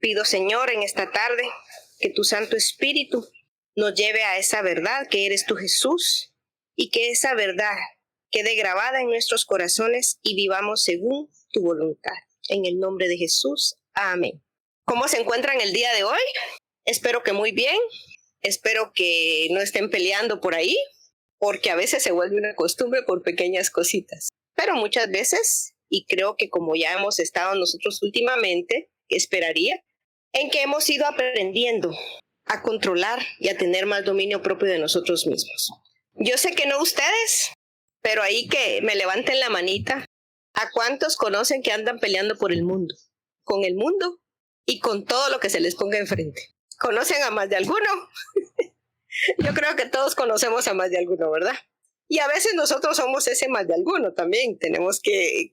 Pido, Señor, en esta tarde que tu Santo Espíritu nos lleve a esa verdad que eres tú, Jesús, y que esa verdad quede grabada en nuestros corazones y vivamos según tu voluntad. En el nombre de Jesús, amén. ¿Cómo se encuentran el día de hoy? Espero que muy bien. Espero que no estén peleando por ahí, porque a veces se vuelve una costumbre por pequeñas cositas. Pero muchas veces, y creo que como ya hemos estado nosotros últimamente, esperaría, en que hemos ido aprendiendo a controlar y a tener más dominio propio de nosotros mismos. Yo sé que no ustedes, pero ahí que me levanten la manita. ¿A cuántos conocen que andan peleando por el mundo? Con el mundo y con todo lo que se les ponga enfrente. ¿Conocen a más de alguno? Yo creo que todos conocemos a más de alguno, ¿verdad? Y a veces nosotros somos ese más de alguno también. Tenemos que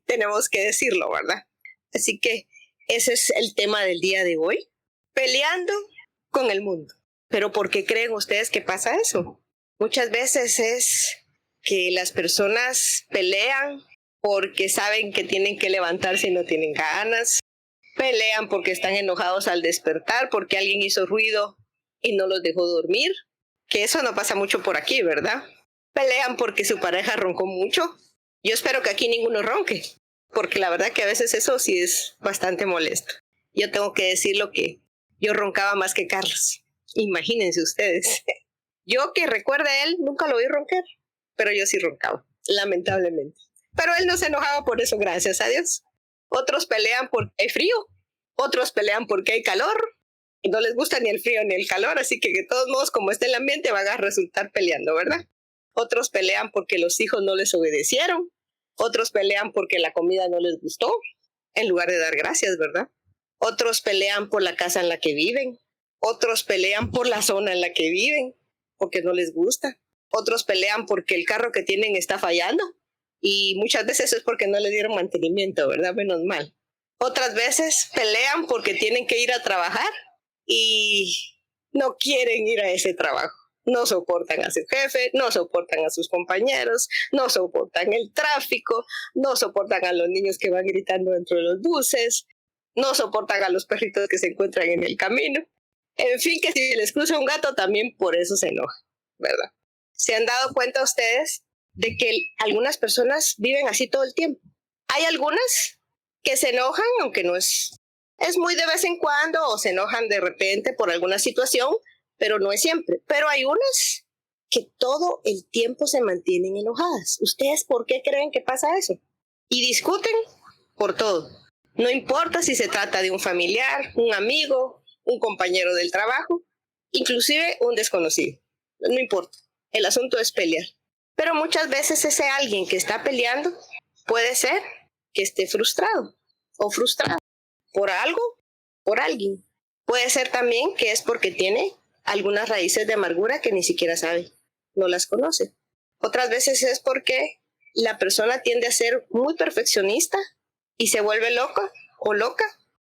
decirlo, ¿verdad? Así que ese es el tema del día de hoy. Peleando con el mundo. ¿Pero por qué creen ustedes que pasa eso? Muchas veces es que las personas pelean porque saben que tienen que levantarse y no tienen ganas. Pelean porque están enojados al despertar, porque alguien hizo ruido y no los dejó dormir. Que eso no pasa mucho por aquí, ¿verdad? Pelean porque su pareja roncó mucho. Yo espero que aquí ninguno ronque, porque la verdad que a veces eso sí es bastante molesto. Yo tengo que decir lo que yo roncaba más que Carlos. Imagínense ustedes. Yo que recuerde a él, nunca lo oí roncar, pero yo sí roncaba, lamentablemente. Pero él no se enojaba por eso, gracias a Dios. Otros pelean porque hay frío, otros pelean porque hay calor, y no les gusta ni el frío ni el calor, así que de todos modos, como está el ambiente, van a resultar peleando, ¿verdad? Otros pelean porque los hijos no les obedecieron, otros pelean porque la comida no les gustó, en lugar de dar gracias, ¿verdad? Otros pelean por la casa en la que viven, otros pelean por la zona en la que viven, porque no les gusta. Otros pelean porque el carro que tienen está fallando, y muchas veces es porque no le dieron mantenimiento, ¿verdad? Menos mal. Otras veces pelean porque tienen que ir a trabajar y no quieren ir a ese trabajo. No soportan a su jefe, no soportan a sus compañeros, no soportan el tráfico, no soportan a los niños que van gritando dentro de los buses, no soportan a los perritos que se encuentran en el camino. En fin, que si les cruza un gato también por eso se enoja, ¿verdad? ¿Se han dado cuenta ustedes de que algunas personas viven así todo el tiempo? Hay algunas que se enojan, aunque no es muy de vez en cuando, o se enojan de repente por alguna situación, pero no es siempre. Pero hay unas que todo el tiempo se mantienen enojadas. ¿Ustedes por qué creen que pasa eso? Y discuten por todo. No importa si se trata de un familiar, un amigo, un compañero del trabajo, inclusive un desconocido. No importa. El asunto es pelear. Pero muchas veces ese alguien que está peleando puede ser que esté frustrado o frustrada por algo, por alguien. Puede ser también que es porque tiene algunas raíces de amargura que ni siquiera sabe, no las conoce. Otras veces es porque la persona tiende a ser muy perfeccionista y se vuelve loca o loca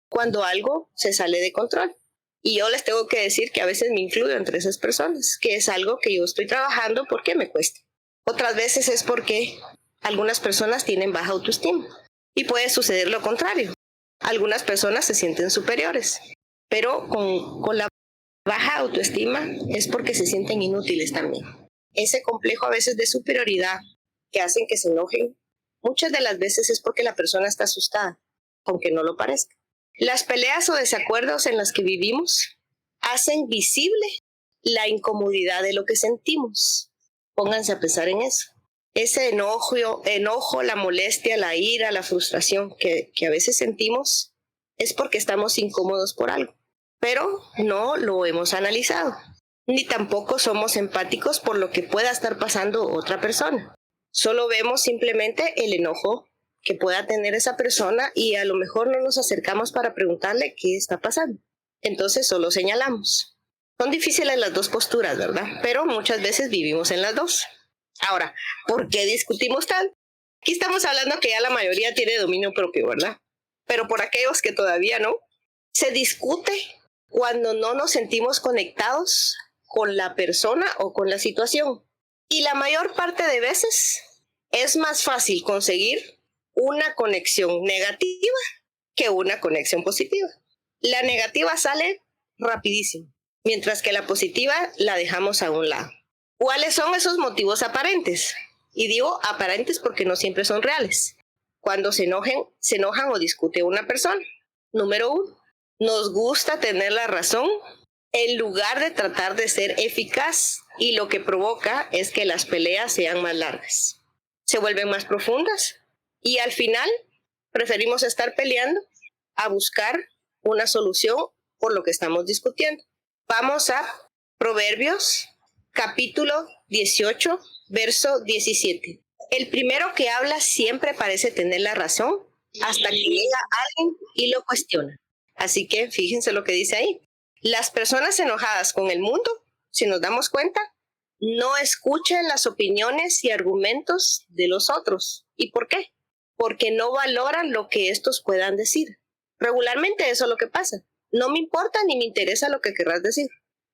cuando algo se sale de control. Y yo les tengo que decir que a veces me incluyo entre esas personas, que es algo que yo estoy trabajando porque me cuesta. Otras veces es porque algunas personas tienen baja autoestima y puede suceder lo contrario. Algunas personas se sienten superiores, pero con la baja autoestima es porque se sienten inútiles también. Ese complejo a veces de superioridad que hacen que se enojen, muchas de las veces es porque la persona está asustada, aunque no lo parezca. Las peleas o desacuerdos en las que vivimos hacen visible la incomodidad de lo que sentimos. Pónganse a pensar en eso. Ese enojo, la molestia, la ira, la frustración que a veces sentimos es porque estamos incómodos por algo, pero no lo hemos analizado, ni tampoco somos empáticos por lo que pueda estar pasando otra persona. Solo vemos simplemente el enojo que pueda tener esa persona y a lo mejor no nos acercamos para preguntarle qué está pasando. Entonces solo señalamos. Son difíciles las dos posturas, ¿verdad? Pero muchas veces vivimos en las dos. Ahora, ¿por qué discutimos tanto? Aquí estamos hablando que ya la mayoría tiene dominio propio, ¿verdad? Pero por aquellos que todavía no, se discute cuando no nos sentimos conectados con la persona o con la situación. Y la mayor parte de veces es más fácil conseguir una conexión negativa que una conexión positiva. La negativa sale rapidísimo, mientras que la positiva la dejamos a un lado. ¿Cuáles son esos motivos aparentes? Y digo aparentes porque no siempre son reales. Cuando se enojan o discute una persona. Número 1, nos gusta tener la razón en lugar de tratar de ser eficaz, y lo que provoca es que las peleas sean más largas, se vuelven más profundas y al final preferimos estar peleando a buscar una solución por lo que estamos discutiendo. Vamos a Proverbios capítulo 18, verso 17. El primero que habla siempre parece tener la razón hasta que llega alguien y lo cuestiona. Así que fíjense lo que dice ahí. Las personas enojadas con el mundo, si nos damos cuenta, no escuchan las opiniones y argumentos de los otros. ¿Y por qué? Porque no valoran lo que estos puedan decir. Regularmente eso es lo que pasa. No me importa ni me interesa lo que querrás decir.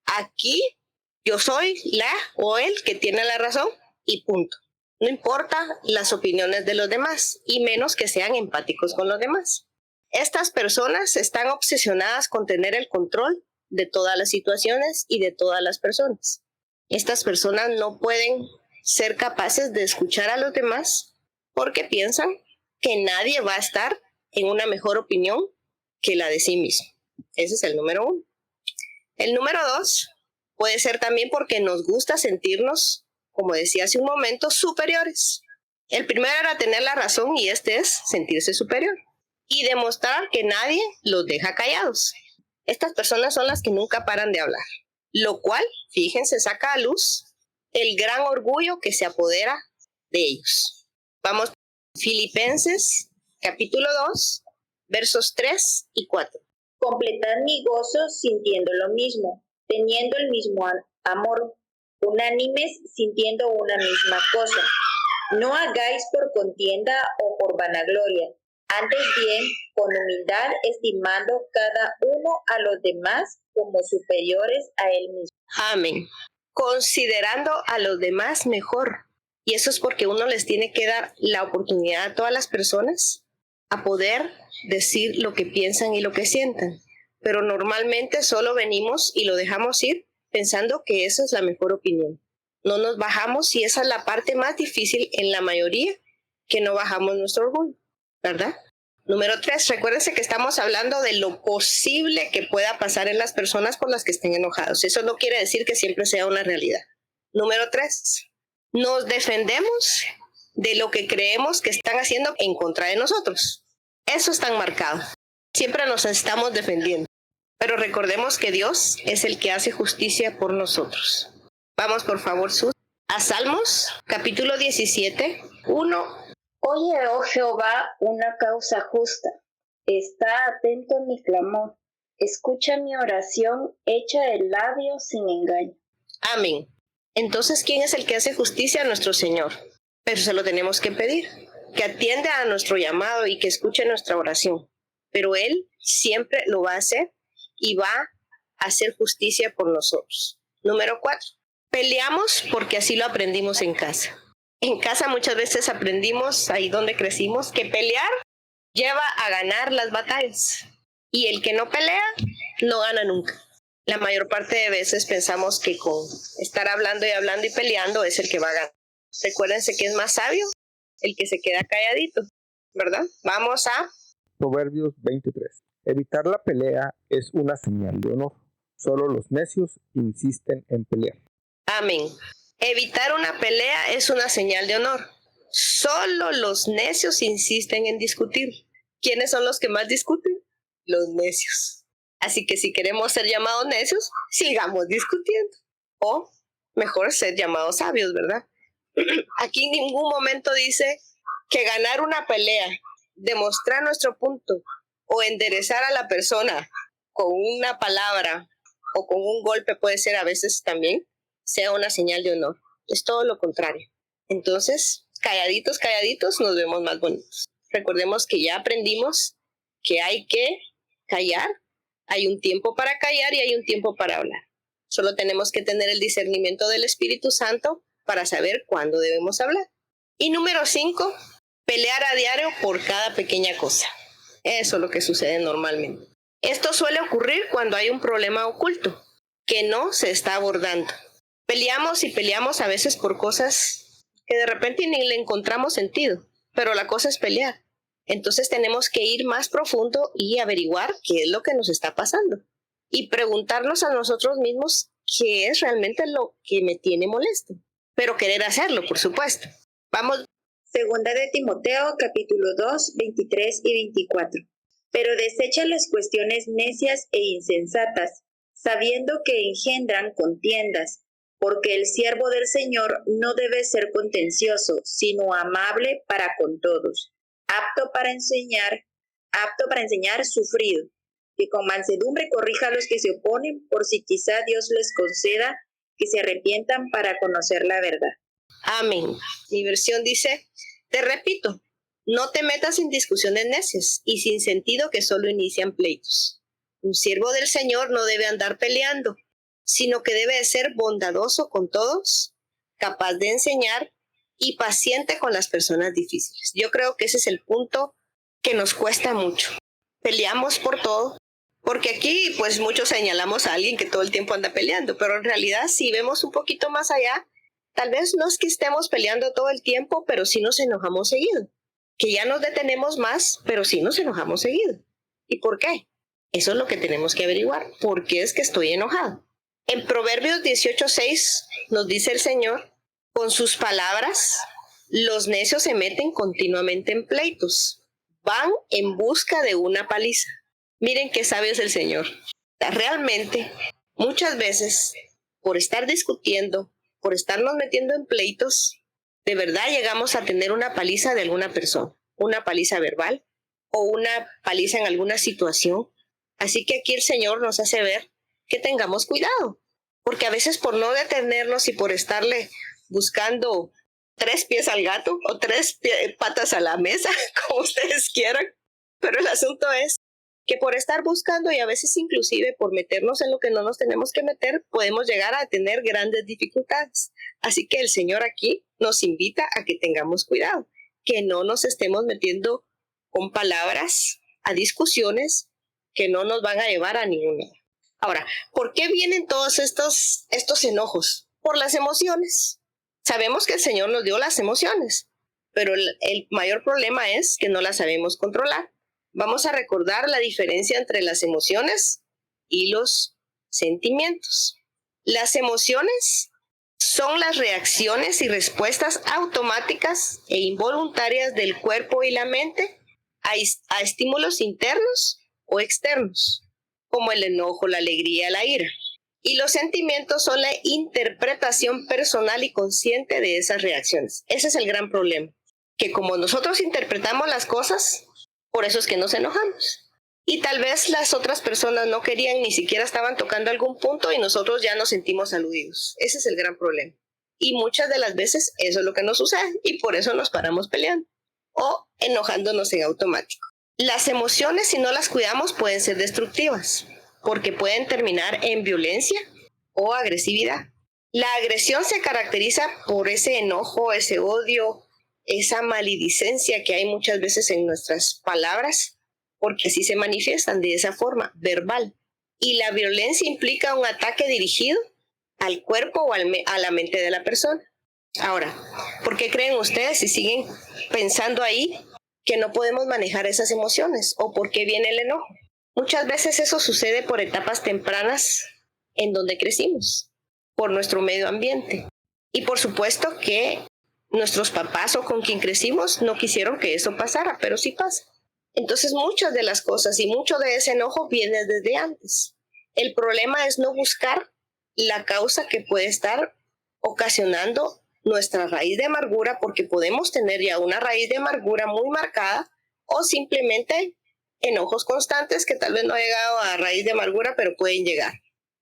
Aquí yo soy la o el que tiene la razón y punto. No importa las opiniones de los demás y menos que sean empáticos con los demás. Estas personas están obsesionadas con tener el control de todas las situaciones y de todas las personas. Estas personas no pueden ser capaces de escuchar a los demás porque piensan que nadie va a estar en una mejor opinión que la de sí mismo. Ese es el número 1. El número 2 puede ser también porque nos gusta sentirnos, como decía hace un momento, superiores. El primero era tener la razón y este es sentirse superior y demostrar que nadie los deja callados. Estas personas son las que nunca paran de hablar, lo cual, fíjense, saca a luz el gran orgullo que se apodera de ellos. Vamos, Filipenses, capítulo 2, versos 3 y 4. Completad mi gozo sintiendo lo mismo, teniendo el mismo amor, unánimes sintiendo una misma cosa. No hagáis por contienda o por vanagloria, antes bien, con humildad, estimando cada uno a los demás como superiores a él mismo. Amén. Considerando a los demás mejor. Y eso es porque uno les tiene que dar la oportunidad a todas las personas a poder decir lo que piensan y lo que sientan. Pero normalmente solo venimos y lo dejamos ir pensando que esa es la mejor opinión. No nos bajamos y esa es la parte más difícil en la mayoría, que no bajamos nuestro orgullo, ¿verdad? Número 3, recuérdense que estamos hablando de lo posible que pueda pasar en las personas por las que estén enojados. Eso no quiere decir que siempre sea una realidad. Número 3, nos defendemos de lo que creemos que están haciendo en contra de nosotros. Eso está marcado. Siempre nos estamos defendiendo. Pero recordemos que Dios es el que hace justicia por nosotros. Vamos, por favor, a Salmos, capítulo 17, 1. Oye, oh Jehová, una causa justa. Está atento a mi clamor. Escucha mi oración hecha de labios sin engaño. Amén. Entonces, ¿quién es el que hace justicia? Nuestro Señor. Pero se lo tenemos que pedir, que atienda a nuestro llamado y que escuche nuestra oración. Pero Él siempre lo va a hacer y va a hacer justicia por nosotros. Número 4. Peleamos porque así lo aprendimos en casa. En casa muchas veces aprendimos, ahí donde crecimos, que pelear lleva a ganar las batallas. Y el que no pelea, no gana nunca. La mayor parte de veces pensamos que con estar hablando y peleando es el que va a ganar. Recuérdense que es más sabio el que se queda calladito, ¿verdad? Vamos a Proverbios 23. Evitar la pelea es una señal de honor. Solo los necios insisten en pelear. Amén. Evitar una pelea es una señal de honor. Solo los necios insisten en discutir. ¿Quiénes son los que más discuten? Los necios. Así que si queremos ser llamados necios, sigamos discutiendo. O mejor ser llamados sabios, ¿verdad? Aquí en ningún momento dice que ganar una pelea, demostrar nuestro punto o enderezar a la persona con una palabra o con un golpe, puede ser a veces también, sea una señal de honor. Es todo lo contrario. Entonces, calladitos, calladitos, nos vemos más bonitos. Recordemos que ya aprendimos que hay que callar. Hay un tiempo para callar y hay un tiempo para hablar. Solo tenemos que tener el discernimiento del Espíritu Santo para saber cuándo debemos hablar. Y número 5, pelear a diario por cada pequeña cosa. Eso es lo que sucede normalmente. Esto suele ocurrir cuando hay un problema oculto que no se está abordando. Peleamos y peleamos a veces por cosas que de repente ni le encontramos sentido, pero la cosa es pelear. Entonces tenemos que ir más profundo y averiguar qué es lo que nos está pasando y preguntarnos a nosotros mismos qué es realmente lo que me tiene molesto, pero querer hacerlo, por supuesto. Vamos. Segunda de Timoteo, capítulo 2, 23 y 24. Pero desecha las cuestiones necias e insensatas, sabiendo que engendran contiendas, porque el siervo del Señor no debe ser contencioso, sino amable para con todos, apto para enseñar, sufrido, que con mansedumbre corrija a los que se oponen, por si quizá Dios les conceda que se arrepientan para conocer la verdad. Amén. Mi versión dice, te repito, no te metas en discusiones necias y sin sentido que solo inician pleitos. Un siervo del Señor no debe andar peleando, sino que debe de ser bondadoso con todos, capaz de enseñar y paciente con las personas difíciles. Yo creo que ese es el punto que nos cuesta mucho. Peleamos por todo, porque aquí pues muchos señalamos a alguien que todo el tiempo anda peleando, pero en realidad si vemos un poquito más allá, tal vez no es que estemos peleando todo el tiempo, pero sí nos enojamos seguido. Que ya nos detenemos más, pero sí nos enojamos seguido. ¿Y por qué? Eso es lo que tenemos que averiguar. ¿Por qué es que estoy enojado? En Proverbios 18:6 nos dice el Señor, con sus palabras, los necios se meten continuamente en pleitos. Van en busca de una paliza. Miren qué sabio es el Señor. Realmente, muchas veces, por estar discutiendo, por estarnos metiendo en pleitos, de verdad llegamos a tener una paliza de alguna persona, una paliza verbal o una paliza en alguna situación. Así que aquí el Señor nos hace ver que tengamos cuidado, porque a veces por no detenernos y por estarle buscando 3 pies al gato o 3 patas a la mesa, como ustedes quieran, pero el asunto es que por estar buscando y a veces inclusive por meternos en lo que no nos tenemos que meter, podemos llegar a tener grandes dificultades. Así que el Señor aquí nos invita a que tengamos cuidado, que no nos estemos metiendo con palabras a discusiones que no nos van a llevar a ningún lado. Ahora, ¿por qué vienen todos estos enojos? Por las emociones. Sabemos que el Señor nos dio las emociones, pero el mayor problema es que no las sabemos controlar. Vamos a recordar la diferencia entre las emociones y los sentimientos. Las emociones son las reacciones y respuestas automáticas e involuntarias del cuerpo y la mente a estímulos internos o externos, como el enojo, la alegría, la ira. Y los sentimientos son la interpretación personal y consciente de esas reacciones. Ese es el gran problema, que como nosotros interpretamos las cosas, por eso es que nos enojamos. Y tal vez las otras personas no querían, ni siquiera estaban tocando algún punto y nosotros ya nos sentimos aludidos. Ese es el gran problema. Y muchas de las veces eso es lo que nos sucede y por eso nos paramos peleando o enojándonos en automático. Las emociones, si no las cuidamos, pueden ser destructivas porque pueden terminar en violencia o agresividad. La agresión se caracteriza por ese enojo, ese odio, esa maledicencia que hay muchas veces en nuestras palabras, porque así se manifiestan de esa forma, verbal. Y la violencia implica un ataque dirigido al cuerpo o a la mente de la persona. Ahora, ¿por qué creen ustedes si siguen pensando ahí que no podemos manejar esas emociones? ¿O por qué viene el enojo? Muchas veces eso sucede por etapas tempranas en donde crecimos, por nuestro medio ambiente. Y por supuesto que nuestros papás o con quien crecimos no quisieron que eso pasara, pero sí pasa. Entonces muchas de las cosas y mucho de ese enojo viene desde antes. El problema es no buscar la causa que puede estar ocasionando nuestra raíz de amargura, porque podemos tener ya una raíz de amargura muy marcada o simplemente enojos constantes que tal vez no ha llegado a raíz de amargura, pero pueden llegar.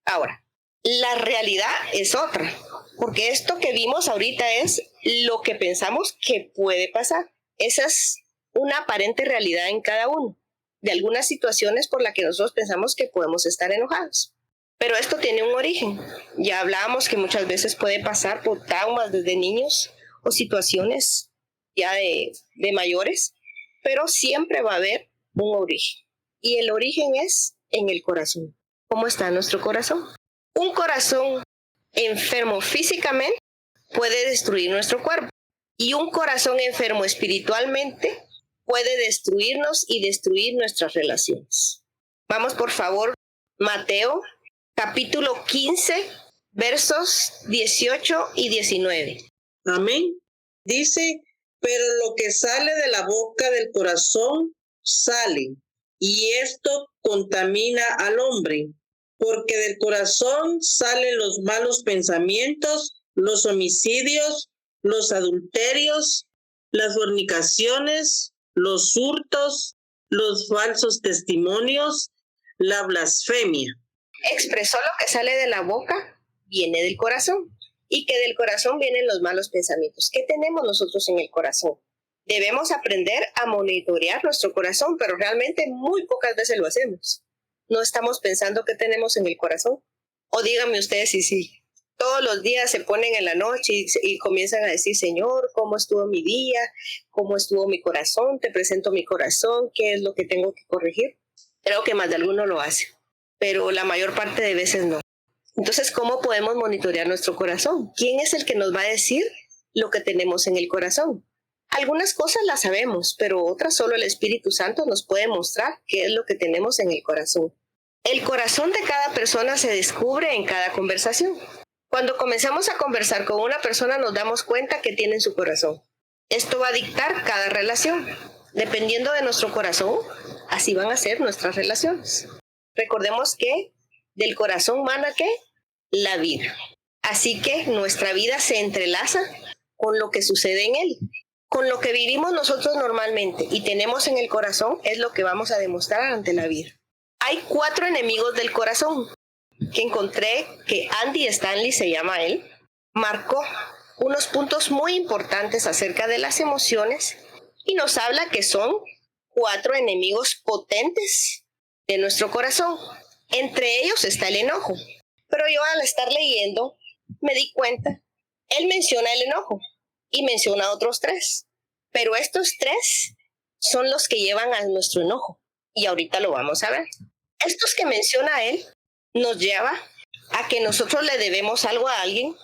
Ahora, la realidad es otra, porque esto que vimos ahorita es lo que pensamos que puede pasar. Esa es una aparente realidad en cada uno, de algunas situaciones por las que nosotros pensamos que podemos estar enojados. Pero esto tiene un origen. Ya hablábamos que muchas veces puede pasar por traumas desde niños o situaciones ya de mayores, pero siempre va a haber un origen. Y el origen es en el corazón. ¿Cómo está nuestro corazón? Un corazón enfermo físicamente puede destruir nuestro cuerpo. Y un corazón enfermo espiritualmente puede destruirnos y destruir nuestras relaciones. Vamos por favor, Mateo, capítulo 15, versos 18 y 19. Amén. Dice, pero lo que sale de la boca del corazón sale, y esto contamina al hombre, porque del corazón salen los malos pensamientos, los homicidios, los adulterios, las fornicaciones, los hurtos, los falsos testimonios, la blasfemia. Expresó lo que sale de la boca, viene del corazón, y que del corazón vienen los malos pensamientos. ¿Qué tenemos nosotros en el corazón? Debemos aprender a monitorear nuestro corazón, pero realmente muy pocas veces lo hacemos. No estamos pensando qué tenemos en el corazón. O díganme ustedes si sí. Todos los días se ponen en la noche y comienzan a decir, Señor, ¿cómo estuvo mi día? ¿Cómo estuvo mi corazón? Te presento mi corazón. ¿Qué es lo que tengo que corregir? Creo que más de alguno lo hace, pero la mayor parte de veces no. Entonces, ¿cómo podemos monitorear nuestro corazón? ¿Quién es el que nos va a decir lo que tenemos en el corazón? Algunas cosas las sabemos, pero otras solo el Espíritu Santo nos puede mostrar qué es lo que tenemos en el corazón. El corazón de cada persona se descubre en cada conversación. Cuando comenzamos a conversar con una persona nos damos cuenta que tiene en su corazón. Esto va a dictar cada relación. Dependiendo de nuestro corazón, así van a ser nuestras relaciones. Recordemos que del corazón mana ¿qué? La vida. Así que nuestra vida se entrelaza con lo que sucede en él. Con lo que vivimos nosotros normalmente y tenemos en el corazón es lo que vamos a demostrar ante la vida. Hay 4 enemigos del corazón que encontré que Andy Stanley, se llama él, marcó unos puntos muy importantes acerca de las emociones y nos habla que son 4 enemigos potentes de nuestro corazón. Entre ellos está el enojo. Pero yo al estar leyendo me di cuenta, él menciona el enojo y menciona otros 3. Pero estos 3 son los que llevan a nuestro enojo. Y ahorita lo vamos a ver. Estos que menciona él nos lleva a que nosotros le debemos algo a alguien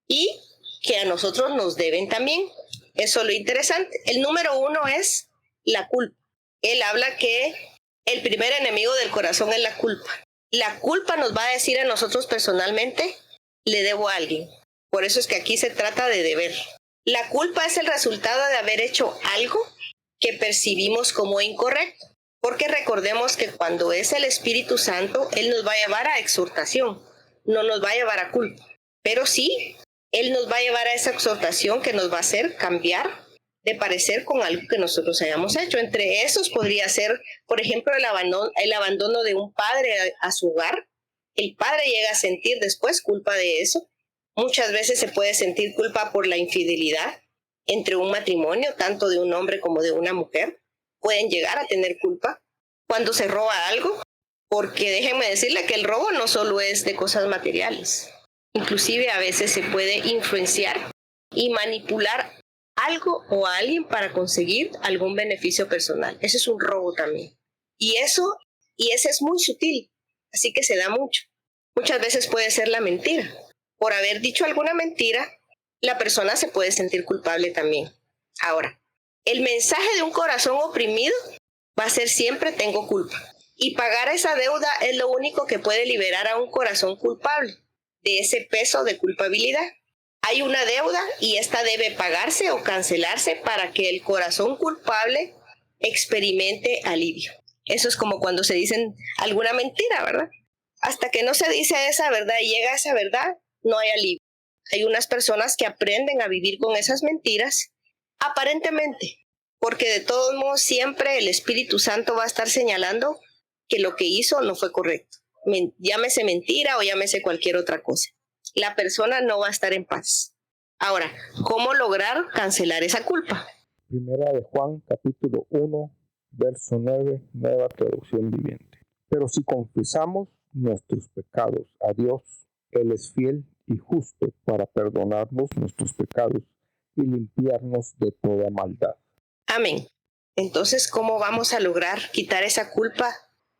y que a nosotros nos deben también. Eso es lo interesante. El número 1 es la culpa. Él habla que el primer enemigo del corazón es la culpa. La culpa nos va a decir a nosotros personalmente, le debo a alguien. Por eso es que aquí se trata de deber. La culpa es el resultado de haber hecho algo que percibimos como incorrecto. Porque recordemos que cuando es el Espíritu Santo, Él nos va a llevar a exhortación, no nos va a llevar a culpa. Pero sí, Él nos va a llevar a esa exhortación que nos va a hacer cambiar de parecer con algo que nosotros hayamos hecho. Entre esos podría ser, por ejemplo, el abandono de un padre a su hogar. El padre llega a sentir después culpa de eso. Muchas veces se puede sentir culpa por la infidelidad entre un matrimonio, tanto de un hombre como de una mujer. Pueden llegar a tener culpa cuando se roba algo, porque déjenme decirle que el robo no solo es de cosas materiales. Inclusive a veces se puede influenciar y manipular algo o a alguien para conseguir algún beneficio personal. Ese es un robo también. Y ese es muy sutil, así que se da mucho. Muchas veces puede ser la mentira. Por haber dicho alguna mentira, la persona se puede sentir culpable también. Ahora, el mensaje de un corazón oprimido va a ser siempre tengo culpa. Y pagar esa deuda es lo único que puede liberar a un corazón culpable de ese peso de culpabilidad. Hay una deuda y esta debe pagarse o cancelarse para que el corazón culpable experimente alivio. Eso es como cuando se dicen alguna mentira, ¿verdad? Hasta que no se dice esa verdad y llega a esa verdad, no hay alivio. Hay unas personas que aprenden a vivir con esas mentiras, aparentemente, porque de todos modos siempre el Espíritu Santo va a estar señalando que lo que hizo no fue correcto. Llámese mentira o llámese cualquier otra cosa. La persona no va a estar en paz. Ahora, ¿cómo lograr cancelar esa culpa? Primera de Juan, capítulo 1, verso 9, nueva traducción viviente. Pero si confesamos nuestros pecados a Dios, Él es fiel y justo para perdonarnos nuestros pecados y limpiarnos de toda maldad. Amén. Entonces, ¿cómo vamos a lograr quitar esa culpa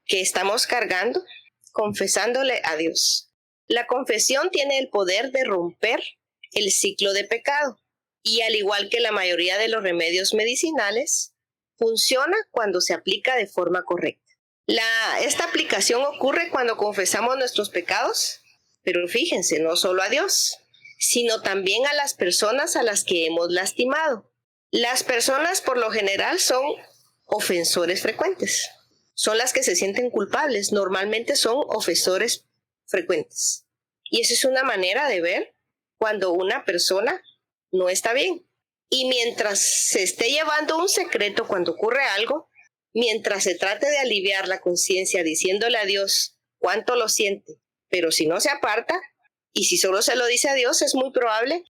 que estamos cargando, confesándole a Dios. La confesión tiene el poder de romper el ciclo de pecado y, al igual que la mayoría de los remedios medicinales, funciona cuando se aplica de forma correcta. Esta aplicación ocurre cuando confesamos nuestros pecados, pero fíjense, no solo a Dios, sino también a las personas a las que hemos lastimado. Las personas por lo general son ofensores frecuentes. Son las que se sienten culpables. Normalmente son ofensores frecuentes. Y esa es una manera de ver cuando una persona no está bien. Y mientras se esté llevando un secreto cuando ocurre algo, mientras se trate de aliviar la conciencia diciéndole a Dios cuánto lo siente, pero si no se aparta y si solo se lo dice a Dios, es muy probable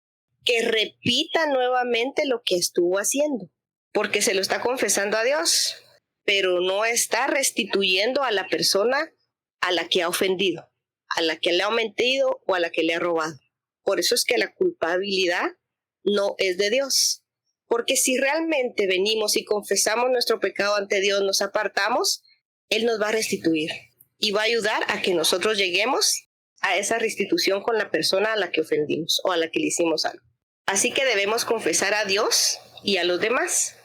que repita nuevamente lo que estuvo haciendo, porque se lo está confesando a Dios, pero no está restituyendo a la persona a la que ha ofendido, a la que le ha mentido o a la que le ha robado. Por eso es que la culpabilidad no es de Dios. Porque si realmente venimos y confesamos nuestro pecado ante Dios, nos apartamos, Él nos va a restituir y va a ayudar a que nosotros lleguemos a esa restitución con la persona a la que ofendimos o a la que le hicimos algo. Así que debemos confesar a Dios y a los demás.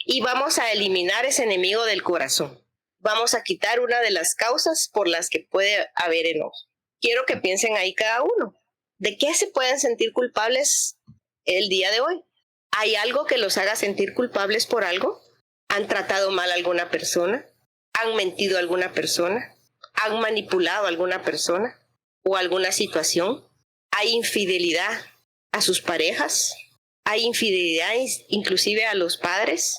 Y vamos a eliminar ese enemigo del corazón. Vamos a quitar una de las causas por las que puede haber enojo. Quiero que piensen ahí cada uno. ¿De qué se pueden sentir culpables el día de hoy? ¿Hay algo que los haga sentir culpables por algo? ¿Han tratado mal a alguna persona? ¿Han mentido a alguna persona? ¿Han manipulado a alguna persona o alguna situación? ¿Hay infidelidad a sus parejas? ¿Hay infidelidad inclusive a los padres,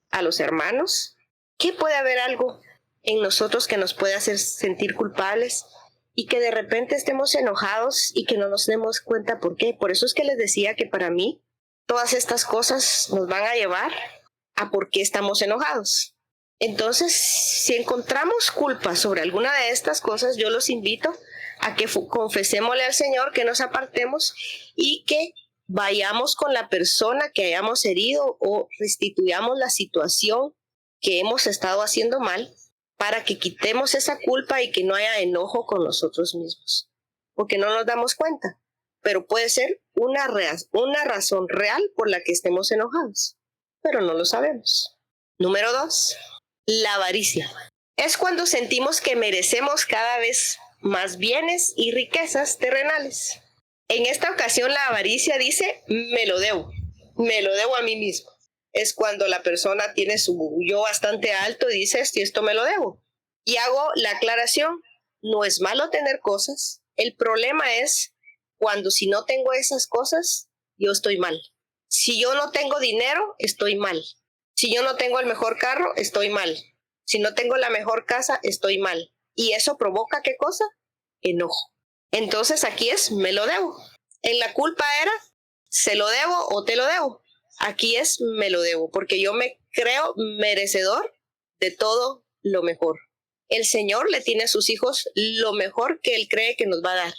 a los hermanos? ¿Qué puede haber algo en nosotros que nos puede hacer sentir culpables y que de repente estemos enojados y que no nos demos cuenta por qué? Por eso es que les decía que para mí todas estas cosas nos van a llevar a por qué estamos enojados. Entonces, si encontramos culpa sobre alguna de estas cosas, yo los invito a que confesémosle al Señor, que nos apartemos y que vayamos con la persona que hayamos herido o restituyamos la situación que hemos estado haciendo mal para que quitemos esa culpa y que no haya enojo con nosotros mismos, porque no nos damos cuenta. Pero puede ser una razón real por la que estemos enojados, pero no lo sabemos. Número 2, la avaricia. Es cuando sentimos que merecemos cada vez más bienes y riquezas terrenales. En esta ocasión la avaricia dice, me lo debo a mí mismo. Es cuando la persona tiene su yo bastante alto y dice, esto me lo debo. Y hago la aclaración, no es malo tener cosas, el problema es cuando si no tengo esas cosas, yo estoy mal. Si yo no tengo dinero, estoy mal. Si yo no tengo el mejor carro, estoy mal. Si no tengo la mejor casa, estoy mal. ¿Y eso provoca qué cosa? Enojo. Entonces aquí es, me lo debo. En la culpa era, se lo debo o te lo debo. Aquí es, me lo debo, porque yo me creo merecedor de todo lo mejor. El Señor le tiene a sus hijos lo mejor que Él cree que nos va a dar.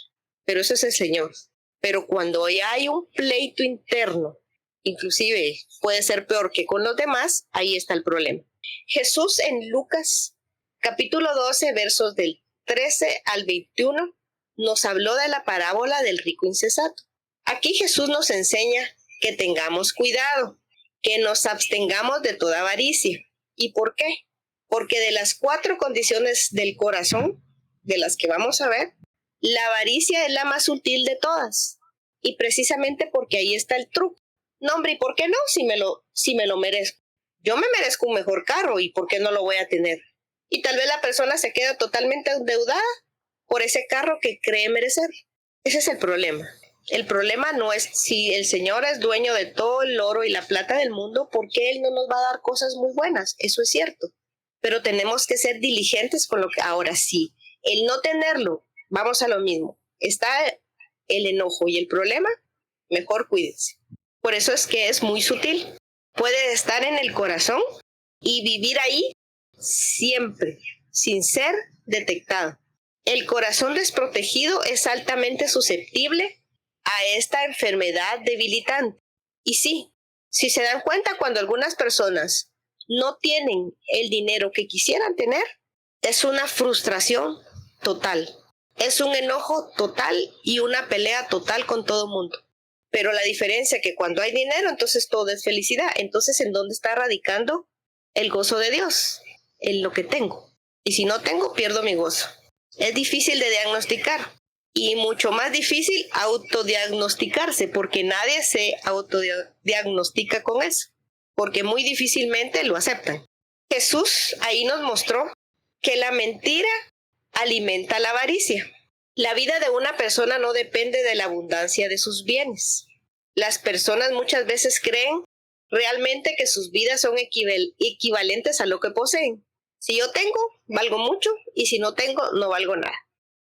Pero ese es el Señor. Pero cuando ya hay un pleito interno, inclusive puede ser peor que con los demás, ahí está el problema. Jesús en Lucas capítulo 12, versos del 13 al 21, nos habló de la parábola del rico insensato. Aquí Jesús nos enseña que tengamos cuidado, que nos abstengamos de toda avaricia. ¿Y por qué? Porque de las 4 condiciones del corazón, de las que vamos a ver, la avaricia es la más sutil de todas. Y precisamente porque ahí está el truco. No, hombre, ¿y por qué no? Si me lo merezco. Yo me merezco un mejor carro, ¿y por qué no lo voy a tener? Y tal vez la persona se queda totalmente endeudada por ese carro que cree merecer. Ese es el problema. El problema no es si el Señor es dueño de todo el oro y la plata del mundo, ¿por qué Él no nos va a dar cosas muy buenas? Eso es cierto. Pero tenemos que ser diligentes con lo que ahora sí. El no tenerlo, vamos a lo mismo. Está el enojo y el problema, mejor cuídense. Por eso es que es muy sutil. Puede estar en el corazón y vivir ahí siempre, sin ser detectado. El corazón desprotegido es altamente susceptible a esta enfermedad debilitante. Y sí, si se dan cuenta, cuando algunas personas no tienen el dinero que quisieran tener, es una frustración total. Es un enojo total y una pelea total con todo el mundo. Pero la diferencia es que cuando hay dinero, entonces todo es felicidad. Entonces, ¿en dónde está radicando el gozo de Dios? En lo que tengo. Y si no tengo, pierdo mi gozo. Es difícil de diagnosticar y mucho más difícil autodiagnosticarse, porque nadie se autodiagnostica con eso, porque muy difícilmente lo aceptan. Jesús ahí nos mostró que la mentira alimenta la avaricia. La vida de una persona no depende de la abundancia de sus bienes. Las personas muchas veces creen realmente que sus vidas son equivalentes a lo que poseen. Si yo tengo, valgo mucho, y si no tengo, no valgo nada.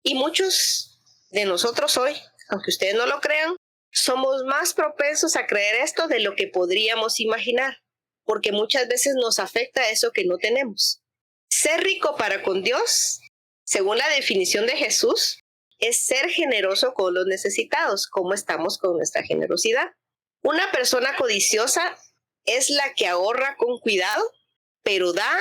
Y muchos de nosotros hoy, aunque ustedes no lo crean, somos más propensos a creer esto de lo que podríamos imaginar, porque muchas veces nos afecta eso que no tenemos. Ser rico para con Dios, según la definición de Jesús, es ser generoso con los necesitados. ¿Cómo estamos con nuestra generosidad? Una persona codiciosa es la que ahorra con cuidado, pero da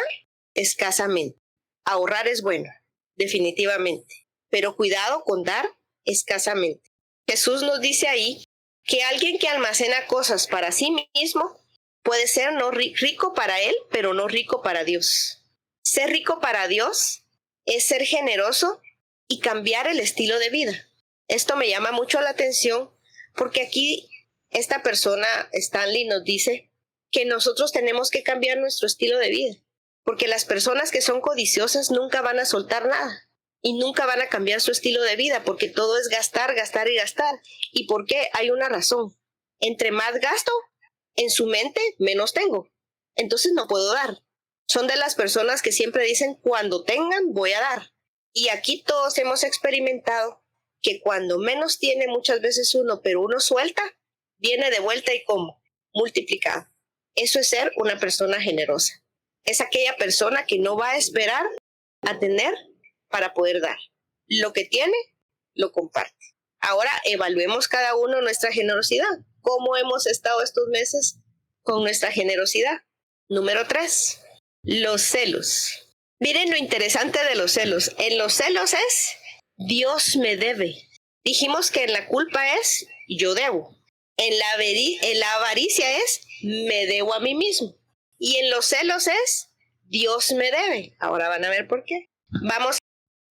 escasamente. Ahorrar es bueno, definitivamente, pero cuidado con dar escasamente. Jesús nos dice ahí que alguien que almacena cosas para sí mismo puede ser no rico para él, pero no rico para Dios. Ser rico para Dios es ser generoso y cambiar el estilo de vida. Esto me llama mucho la atención porque aquí esta persona, Stanley, nos dice que nosotros tenemos que cambiar nuestro estilo de vida, porque las personas que son codiciosas nunca van a soltar nada y nunca van a cambiar su estilo de vida, porque todo es gastar, gastar y gastar. ¿Y por qué? Hay una razón. Entre más gasto, en su mente, menos tengo. Entonces no puedo dar. Son de las personas que siempre dicen, cuando tengan, voy a dar. Y aquí todos hemos experimentado que cuando menos tiene muchas veces uno, pero uno suelta, viene de vuelta y como multiplicado. Eso es ser una persona generosa. Es aquella persona que no va a esperar a tener para poder dar. Lo que tiene, lo comparte. Ahora evaluemos cada uno nuestra generosidad. ¿Cómo hemos estado estos meses con nuestra generosidad? Número 3, los celos. Miren lo interesante de los celos. En los celos es Dios me debe. Dijimos que en la culpa es yo debo. En la avaricia es me debo a mí mismo. Y en los celos es Dios me debe. Ahora van a ver por qué. Vamos.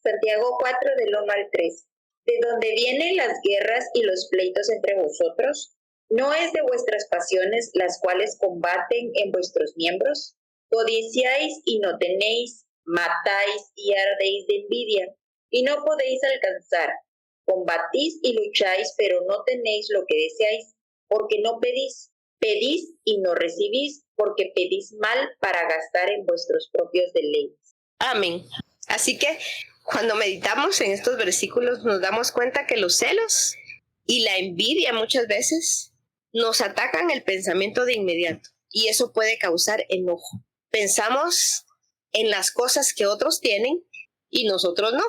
Santiago 4 del 1 al 3. ¿De dónde vienen las guerras y los pleitos entre vosotros? ¿No es de vuestras pasiones las cuales combaten en vuestros miembros? Codiciáis y no tenéis, matáis y ardéis de envidia, y no podéis alcanzar. Combatís y lucháis, pero no tenéis lo que deseáis, porque no pedís. Pedís y no recibís, porque pedís mal para gastar en vuestros propios deleites. Amén. Así que cuando meditamos en estos versículos nos damos cuenta que los celos y la envidia muchas veces nos atacan el pensamiento de inmediato, y eso puede causar enojo. Pensamos en las cosas que otros tienen y nosotros no.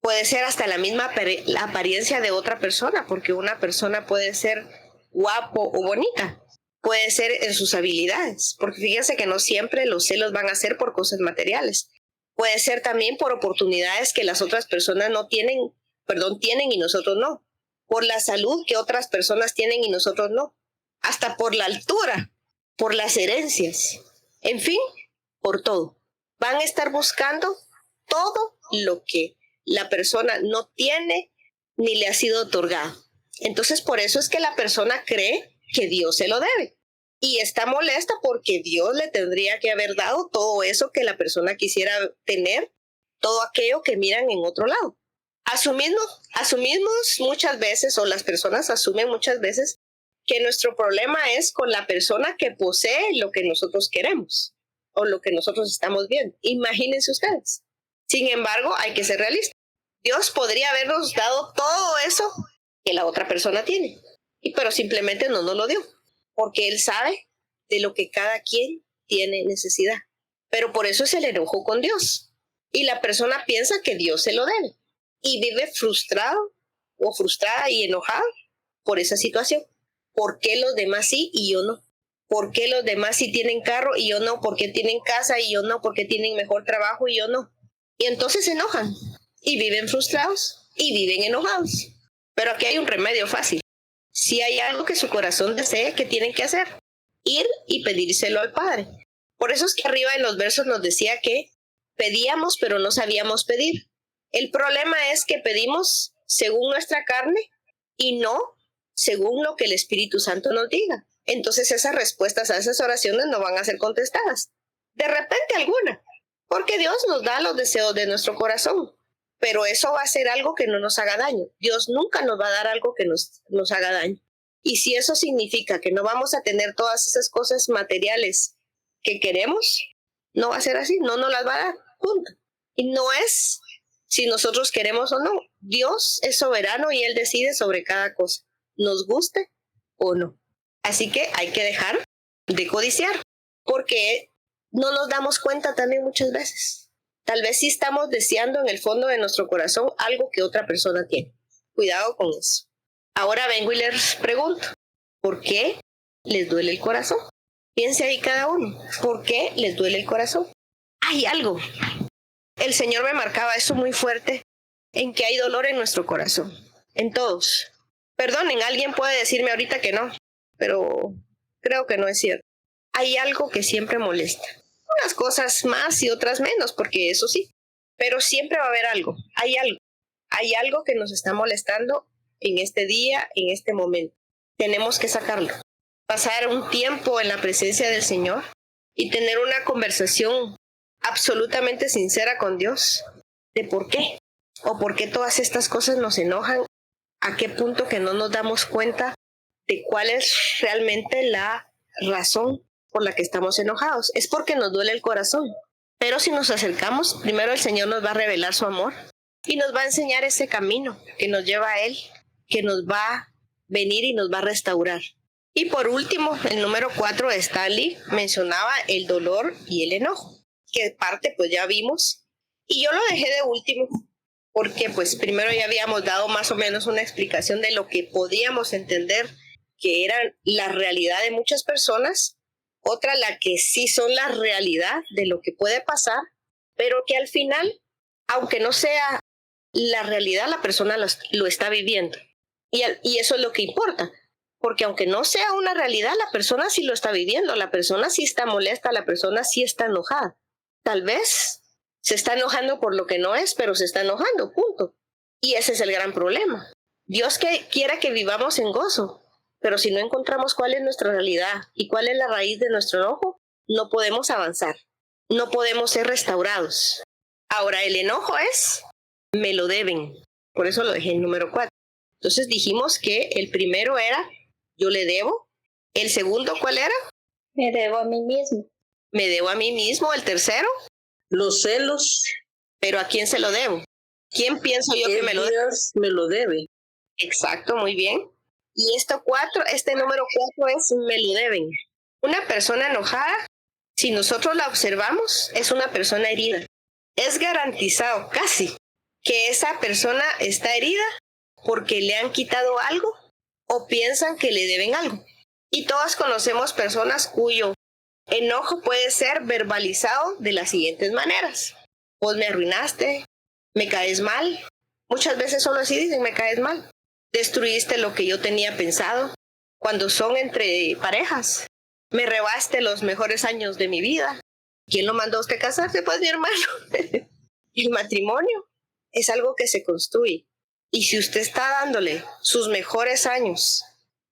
Puede ser hasta la misma la apariencia de otra persona, porque una persona puede ser guapo o bonita. Puede ser en sus habilidades, porque fíjense que no siempre los celos van a ser por cosas materiales. Puede ser también por oportunidades que las otras personas tienen y nosotros no. Por la salud que otras personas tienen y nosotros no. Hasta por la altura, por las herencias. En fin, por todo. Van a estar buscando todo lo que la persona no tiene ni le ha sido otorgado. Entonces, por eso es que la persona cree que Dios se lo debe. Y está molesta porque Dios le tendría que haber dado todo eso que la persona quisiera tener, todo aquello que miran en otro lado. Asumimos muchas veces, o las personas asumen muchas veces, que nuestro problema es con la persona que posee lo que nosotros queremos o lo que nosotros estamos viendo. Imagínense ustedes. Sin embargo, hay que ser realistas. Dios podría habernos dado todo eso que la otra persona tiene, pero simplemente no nos lo dio, porque Él sabe de lo que cada quien tiene necesidad. Pero por eso es el enojo con Dios. Y la persona piensa que Dios se lo debe y vive frustrado o frustrada y enojada por esa situación. ¿Por qué los demás sí y yo no? ¿Por qué los demás sí tienen carro y yo no? ¿Por qué tienen casa y yo no? ¿Por qué tienen mejor trabajo y yo no? Y entonces se enojan y viven frustrados y viven enojados. Pero aquí hay un remedio fácil. Si hay algo que su corazón desee, ¿qué tienen que hacer? Ir y pedírselo al Padre. Por eso es que arriba en los versos nos decía que pedíamos, pero no sabíamos pedir. El problema es que pedimos según nuestra carne y no según lo que el Espíritu Santo nos diga. Entonces esas respuestas a esas oraciones no van a ser contestadas. De repente alguna, porque Dios nos da los deseos de nuestro corazón. Pero eso va a ser algo que no nos haga daño. Dios nunca nos va a dar algo que nos haga daño. Y si eso significa que no vamos a tener todas esas cosas materiales que queremos, no va a ser así, no nos las va a dar, punto. Y no es si nosotros queremos o no. Dios es soberano y Él decide sobre cada cosa, nos guste o no. Así que hay que dejar de codiciar, porque no nos damos cuenta también muchas veces. Tal vez sí estamos deseando en el fondo de nuestro corazón algo que otra persona tiene. Cuidado con eso. Ahora vengo y les pregunto, ¿por qué les duele el corazón? Piense ahí cada uno, ¿por qué les duele el corazón? Hay algo. El Señor me marcaba eso muy fuerte, en que hay dolor en nuestro corazón, en todos. Perdonen, alguien puede decirme ahorita que no, pero creo que no es cierto. Hay algo que siempre molesta. Unas cosas más y otras menos, porque eso sí, pero siempre va a haber algo. Hay algo que nos está molestando en este día, en este momento. Tenemos que sacarlo. Pasar un tiempo en la presencia del Señor y tener una conversación absolutamente sincera con Dios de por qué o por qué todas estas cosas nos enojan, a qué punto que no nos damos cuenta de cuál es realmente la razón por la que estamos enojados. Es porque nos duele el corazón. Pero si nos acercamos, primero el Señor nos va a revelar su amor y nos va a enseñar ese camino que nos lleva a Él, que nos va a venir y nos va a restaurar. Y por último, el número 4 de Stanley mencionaba el dolor y el enojo, que parte pues ya vimos. Y yo lo dejé de último porque pues primero ya habíamos dado más o menos una explicación de lo que podíamos entender que era la realidad de muchas personas, otra la que sí son la realidad de lo que puede pasar, pero que al final, aunque no sea la realidad, la persona lo está viviendo. Y eso es lo que importa, porque aunque no sea una realidad, la persona sí lo está viviendo, la persona sí está molesta, la persona sí está enojada. Tal vez se está enojando por lo que no es, pero se está enojando, punto. Y ese es el gran problema. Dios quiera que vivamos en gozo, pero si no encontramos cuál es nuestra realidad y cuál es la raíz de nuestro enojo, no podemos avanzar, no podemos ser restaurados. Ahora, el enojo es, me lo deben, por eso lo dejé en número 4. Entonces dijimos que el primero era, yo le debo. El segundo, ¿cuál era? Me debo a mí mismo. Me debo a mí mismo. El tercero, Los celos. ¿pero a quién se lo debo? ¿Quién pienso yo que me lo debe? Dios me lo debe. Exacto, muy bien. Y este número 4 es, me lo deben. Una persona enojada, si nosotros la observamos, es una persona herida. Es garantizado, casi, que esa persona está herida porque le han quitado algo o piensan que le deben algo. Y todas conocemos personas cuyo enojo puede ser verbalizado de las siguientes maneras. Vos me arruinaste, me caes mal. Muchas veces solo así dicen, me caes mal. Destruiste lo que yo tenía pensado. Cuando son entre parejas, me rebaste los mejores años de mi vida. ¿Quién lo mandó a usted casarse? Pues mi hermano. El matrimonio es algo que se construye. Y si usted está dándole sus mejores años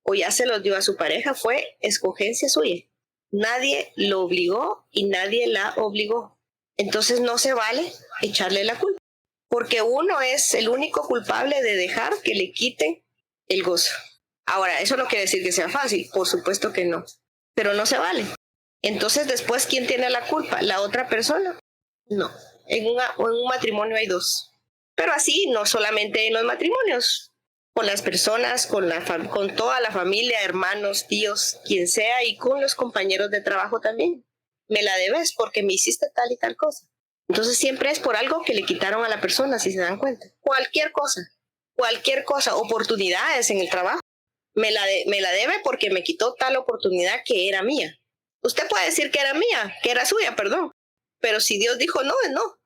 o ya se los dio a su pareja, fue escogencia suya. Nadie lo obligó y nadie la obligó. Entonces no se vale echarle la culpa, porque uno es el único culpable de dejar que le quiten el gozo. Ahora, eso no quiere decir que sea fácil, por supuesto que no, pero no se vale. Entonces después, ¿quién tiene la culpa? ¿La otra persona? No, en un matrimonio hay dos. Pero así, no solamente en los matrimonios, con las personas, con toda la familia, hermanos, tíos, quien sea, y con los compañeros de trabajo también. Me la debes porque me hiciste tal y tal cosa. Entonces siempre es por algo que le quitaron a la persona, si se dan cuenta. Cualquier cosa, oportunidades en el trabajo. Me la debe porque me quitó tal oportunidad que era mía. Usted puede decir que era mía, que era suya, perdón. Pero si Dios dijo no, es no.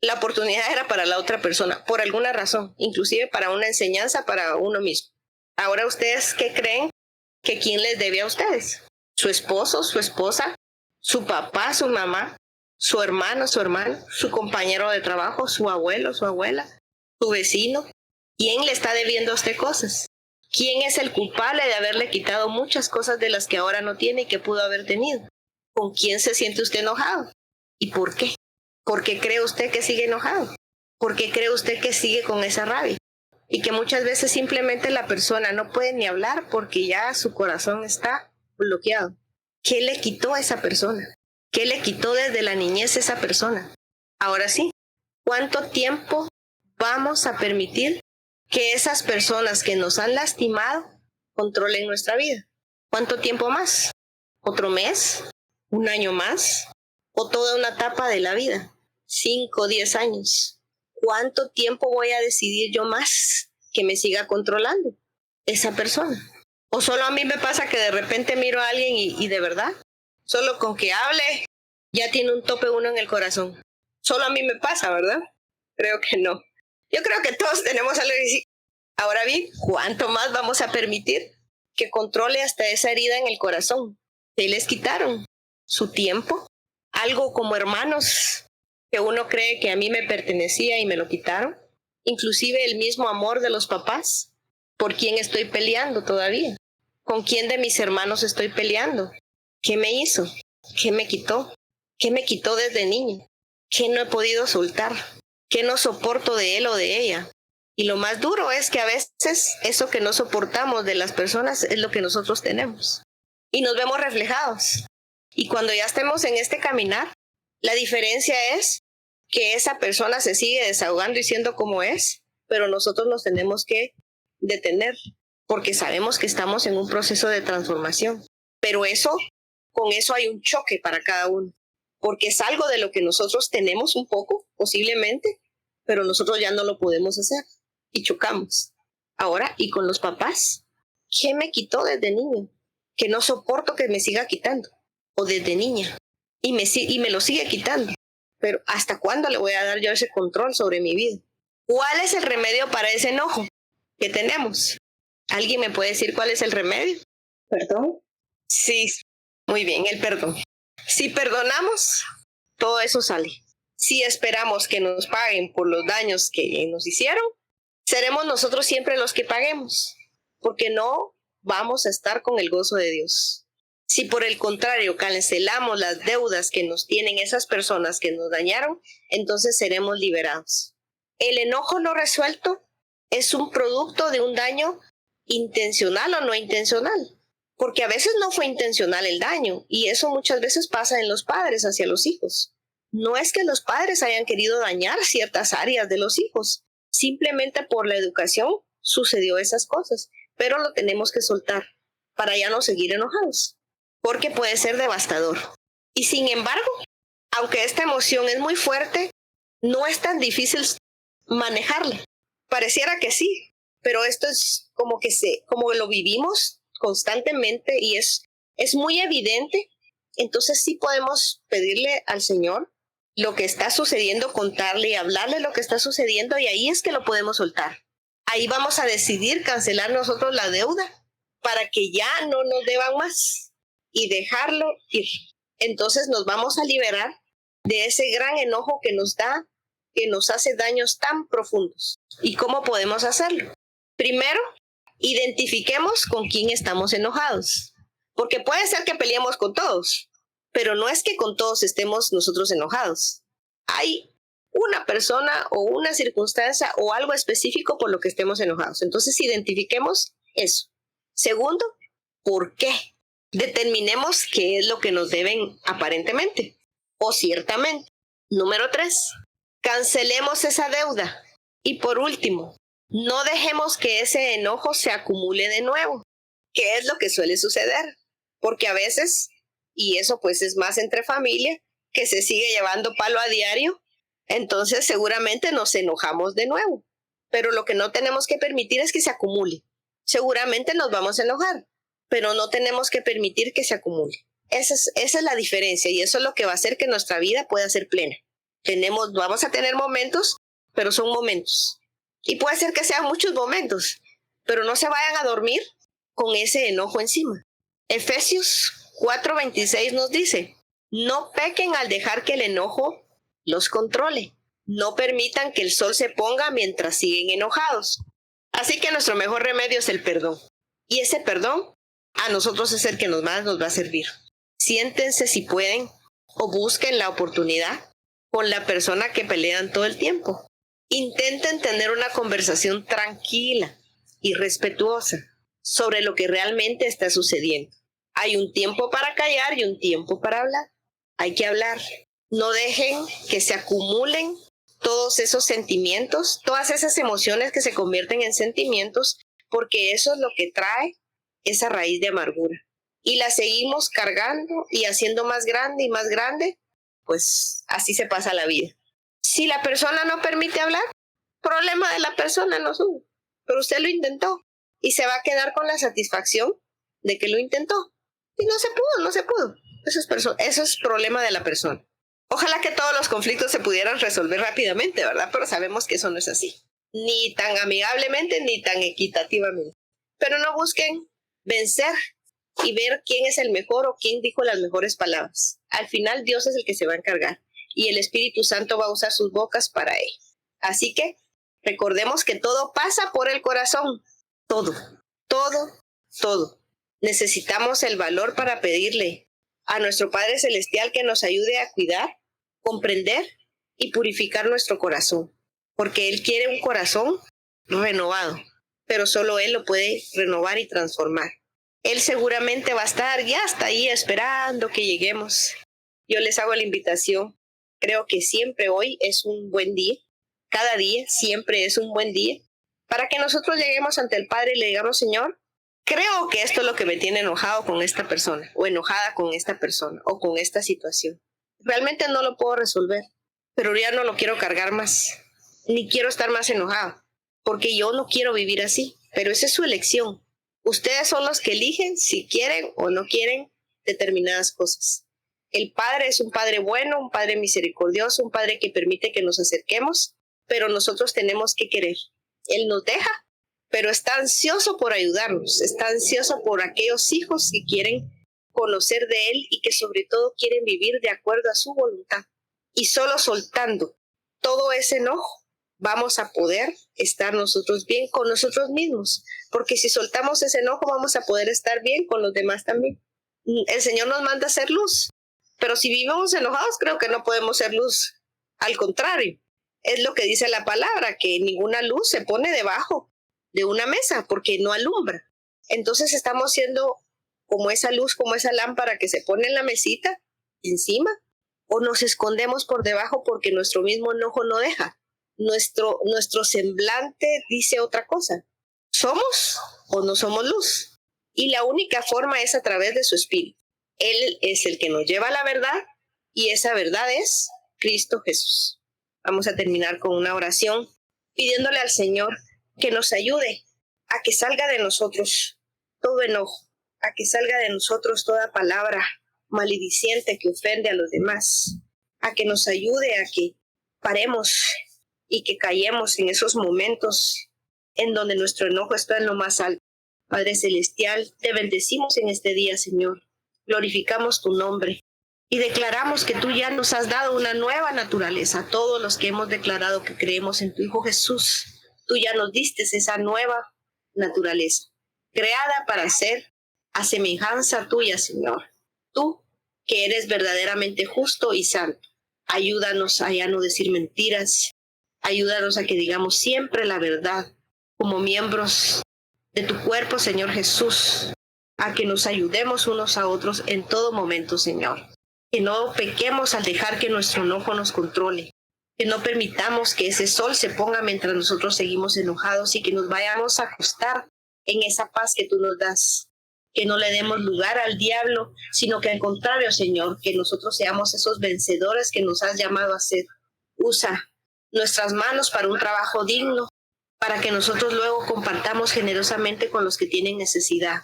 La oportunidad era para la otra persona, por alguna razón, inclusive para una enseñanza para uno mismo. Ahora, ¿ustedes qué creen que quién les debe a ustedes? ¿Su esposo, su esposa, su papá, su mamá, su hermano, su compañero de trabajo, su abuelo, su abuela, su vecino? ¿Quién le está debiendo a usted cosas? ¿Quién es el culpable de haberle quitado muchas cosas de las que ahora no tiene y que pudo haber tenido? ¿Con quién se siente usted enojado? ¿Y por qué? ¿Por qué cree usted que sigue enojado? ¿Por qué cree usted que sigue con esa rabia? Y que muchas veces simplemente la persona no puede ni hablar porque ya su corazón está bloqueado. ¿Qué le quitó a esa persona? ¿Qué le quitó desde la niñez a esa persona? Ahora sí, ¿cuánto tiempo vamos a permitir que esas personas que nos han lastimado controlen nuestra vida? ¿Cuánto tiempo más? ¿Otro mes? ¿Un año más? ¿O toda una etapa de la vida? 5, 10 años. ¿Cuánto tiempo voy a decidir yo más que me siga controlando esa persona? ¿O solo a mí me pasa que de repente miro a alguien y de verdad, solo con que hable, ya tiene un tope uno en el corazón? Solo a mí me pasa, ¿verdad? Creo que no. Yo creo que todos tenemos algo que decir. Ahora bien, ¿cuánto más vamos a permitir que controle hasta esa herida en el corazón? ¿Qué les quitaron? ¿Su tiempo? Algo como hermanos que uno cree que a mí me pertenecía y me lo quitaron. Inclusive el mismo amor de los papás. ¿Por quién estoy peleando todavía? ¿Con quién de mis hermanos estoy peleando? ¿Qué me hizo? ¿Qué me quitó? ¿Qué me quitó desde niño? ¿Qué no he podido soltar? ¿Qué no soporto de él o de ella? Y lo más duro es que a veces eso que no soportamos de las personas es lo que nosotros tenemos. Y nos vemos reflejados. Y cuando ya estemos en este caminar, la diferencia es que esa persona se sigue desahogando y siendo como es, pero nosotros nos tenemos que detener porque sabemos que estamos en un proceso de transformación. Pero con eso hay un choque para cada uno, porque es algo de lo que nosotros tenemos un poco, posiblemente, pero nosotros ya no lo podemos hacer y chocamos. Ahora, ¿y con los papás? ¿Qué me quitó desde niño? Que no soporto que me siga quitando. O desde niña. Y me lo sigue quitando. Pero ¿hasta cuándo le voy a dar yo ese control sobre mi vida? ¿Cuál es el remedio para ese enojo que tenemos? ¿Alguien me puede decir cuál es el remedio? ¿Perdón? Sí, muy bien, el perdón. Si perdonamos, todo eso sale. Si esperamos que nos paguen por los daños que nos hicieron, seremos nosotros siempre los que paguemos, porque no vamos a estar con el gozo de Dios. Si por el contrario cancelamos las deudas que nos tienen esas personas que nos dañaron, entonces seremos liberados. El enojo no resuelto es un producto de un daño intencional o no intencional, porque a veces no fue intencional el daño, y eso muchas veces pasa en los padres hacia los hijos. No es que los padres hayan querido dañar ciertas áreas de los hijos, simplemente por la educación sucedió esas cosas, pero lo tenemos que soltar para ya no seguir enojados, porque puede ser devastador. Y sin embargo, aunque esta emoción es muy fuerte, no es tan difícil manejarla. Pareciera que sí, pero esto es como lo vivimos constantemente y es muy evidente. Entonces sí podemos pedirle al Señor lo que está sucediendo, contarle y hablarle lo que está sucediendo, y ahí es que lo podemos soltar. Ahí vamos a decidir cancelar nosotros la deuda para que ya no nos deban más y dejarlo ir. Entonces nos vamos a liberar de ese gran enojo que nos hace daños tan profundos. ¿Y cómo podemos hacerlo? Primero, identifiquemos con quién estamos enojados, porque puede ser que peleemos con todos, pero no es que con todos estemos nosotros enojados. Hay una persona o una circunstancia o algo específico por lo que estemos enojados. Entonces identifiquemos eso. Segundo, ¿por qué? Determinemos qué es lo que nos deben aparentemente o ciertamente. Número 3, cancelemos esa deuda. Y por último, no dejemos que ese enojo se acumule de nuevo, que es lo que suele suceder, porque a veces, y eso pues es más entre familia, que se sigue llevando palo a diario, entonces seguramente nos enojamos de nuevo. Pero lo que no tenemos que permitir es que se acumule. Seguramente nos vamos a enojar, pero no tenemos que permitir que se acumule. Esa es la diferencia, y eso es lo que va a hacer que nuestra vida pueda ser plena. Vamos a tener momentos, pero son momentos. Y puede ser que sean muchos momentos, pero no se vayan a dormir con ese enojo encima. Efesios 4:26 nos dice, no pequen al dejar que el enojo los controle. No permitan que el sol se ponga mientras siguen enojados. Así que nuestro mejor remedio es el perdón. Y ese perdón a nosotros es el que más nos va a servir. Siéntense si pueden o busquen la oportunidad con la persona que pelean todo el tiempo. Intenten tener una conversación tranquila y respetuosa sobre lo que realmente está sucediendo. Hay un tiempo para callar y un tiempo para hablar. Hay que hablar. No dejen que se acumulen todos esos sentimientos, todas esas emociones que se convierten en sentimientos, porque eso es lo que trae esa raíz de amargura. Y la seguimos cargando y haciendo más grande y más grande, pues así se pasa la vida. Si la persona no permite hablar, problema de la persona, no suyo. Pero usted lo intentó y se va a quedar con la satisfacción de que lo intentó. Y no se pudo. Eso es problema de la persona. Ojalá que todos los conflictos se pudieran resolver rápidamente, ¿verdad? Pero sabemos que eso no es así. Ni tan amigablemente, ni tan equitativamente. Pero no busquen vencer y ver quién es el mejor o quién dijo las mejores palabras. Al final Dios es el que se va a encargar y el Espíritu Santo va a usar sus bocas para ello. Así que recordemos que todo pasa por el corazón. Todo. Necesitamos el valor para pedirle a nuestro Padre Celestial que nos ayude a cuidar, comprender y purificar nuestro corazón, porque Él quiere un corazón renovado, pero solo Él lo puede renovar y transformar. Él seguramente va a estar ya hasta ahí esperando que lleguemos. Yo les hago la invitación. Creo que siempre hoy es un buen día. Cada día siempre es un buen día para que nosotros lleguemos ante el Padre y le digamos, Señor, creo que esto es lo que me tiene enojado con esta persona o enojada con esta persona o con esta situación. Realmente no lo puedo resolver, pero ya no lo quiero cargar más, ni quiero estar más enojado, porque yo no quiero vivir así, pero esa es su elección. Ustedes son los que eligen si quieren o no quieren determinadas cosas. El Padre es un Padre bueno, un Padre misericordioso, un Padre que permite que nos acerquemos, pero nosotros tenemos que querer. Él nos deja, pero está ansioso por ayudarnos, está ansioso por aquellos hijos que quieren conocer de Él y que sobre todo quieren vivir de acuerdo a su voluntad. Y solo soltando todo ese enojo vamos a poder estar nosotros bien con nosotros mismos, porque si soltamos ese enojo vamos a poder estar bien con los demás también. El Señor nos manda a ser luz, pero si vivimos enojados creo que no podemos ser luz. Al contrario, es lo que dice la palabra, que ninguna luz se pone debajo de una mesa porque no alumbra. Entonces estamos siendo como esa luz, como esa lámpara que se pone en la mesita encima, o nos escondemos por debajo porque nuestro mismo enojo no deja. Nuestro semblante dice otra cosa. ¿Somos o no somos luz? Y la única forma es a través de su Espíritu. Él es el que nos lleva a la verdad y esa verdad es Cristo Jesús. Vamos a terminar con una oración pidiéndole al Señor que nos ayude a que salga de nosotros todo enojo, a que salga de nosotros toda palabra malediciente que ofende a los demás, a que nos ayude a que paremos y que callemos en esos momentos en donde nuestro enojo está en lo más alto. Padre Celestial, te bendecimos en este día, Señor. Glorificamos tu nombre y declaramos que tú ya nos has dado una nueva naturaleza a todos los que hemos declarado que creemos en tu Hijo Jesús. Tú ya nos diste esa nueva naturaleza, creada para ser a semejanza tuya, Señor. Tú, que eres verdaderamente justo y santo, ayúdanos a ya no decir mentiras, ayúdanos a que digamos siempre la verdad como miembros de tu cuerpo, Señor Jesús, a que nos ayudemos unos a otros en todo momento, Señor. Que no pequemos al dejar que nuestro enojo nos controle, que no permitamos que ese sol se ponga mientras nosotros seguimos enojados y que nos vayamos a acostar en esa paz que tú nos das. Que no le demos lugar al diablo, sino que al contrario, Señor, que nosotros seamos esos vencedores que nos has llamado a ser. Usa nuestras manos para un trabajo digno, para que nosotros luego compartamos generosamente con los que tienen necesidad.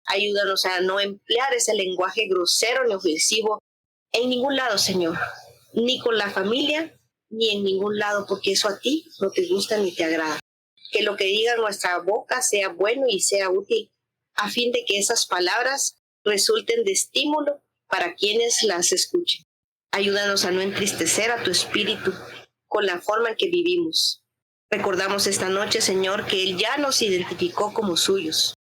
Ayúdanos a no emplear ese lenguaje grosero ni ofensivo en ningún lado, Señor, ni con la familia, ni en ningún lado, porque eso a ti no te gusta ni te agrada. Que lo que diga nuestra boca sea bueno y sea útil, a fin de que esas palabras resulten de estímulo para quienes las escuchen. Ayúdanos a no entristecer a tu espíritu con la forma en que vivimos. Recordamos esta noche, Señor, que Él ya nos identificó como suyos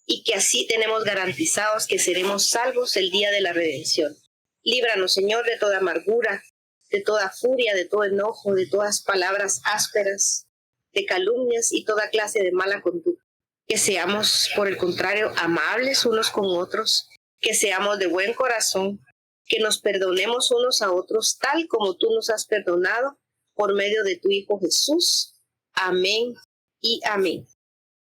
y que así tenemos garantizados que seremos salvos el día de la redención. Líbranos, Señor, de toda amargura, de toda furia, de todo enojo, de todas palabras ásperas, de calumnias y toda clase de mala conducta. Que seamos, por el contrario, amables unos con otros, que seamos de buen corazón, que nos perdonemos unos a otros, tal como tú nos has perdonado, por medio de tu Hijo Jesús. Amén y amén.